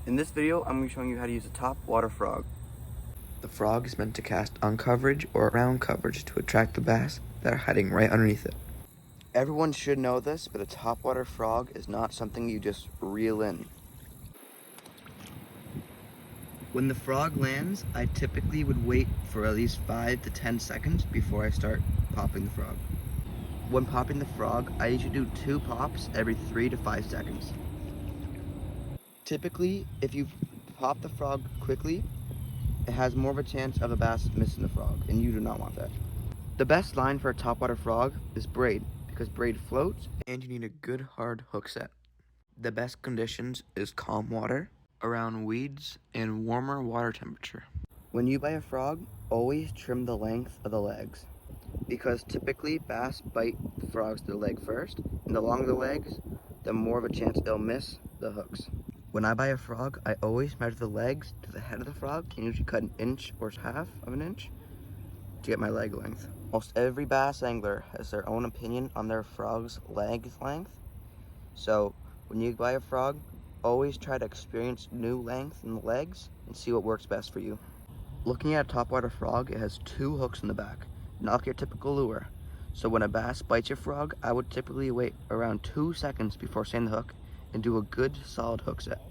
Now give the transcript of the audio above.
In this video, I'm going to be showing you how to use a top water frog. The frog is meant to cast on coverage or around coverage to attract the bass that are hiding right underneath it. Everyone should know this, but a top water frog is not something you just reel in. When the frog lands, I typically would wait for at least 5 to 10 seconds before I start popping the frog. When popping the frog, I usually do 2 pops every 3 to 5 seconds. Typically, if you pop the frog quickly, it has more of a chance of a bass missing the frog, and you do not want that. The best line for a topwater frog is braid, because braid floats and you need a good hard hook set. The best conditions is calm water, around weeds, and warmer water temperature. When you buy a frog, always trim the length of the legs, because typically bass bite frogs to the leg first, and the longer the legs, the more of a chance they'll miss the hooks. When I buy a frog, I always measure the legs to the head of the frog and usually cut an inch or half of an inch to get my leg length. Most every bass angler has their own opinion on their frog's leg length. So when you buy a frog, always try to experience new length in the legs and see what works best for you. Looking at a topwater frog, it has 2 hooks in the back, not like your typical lure. So when a bass bites your frog, I would typically wait around 2 seconds before setting the hook and do a good solid hook set.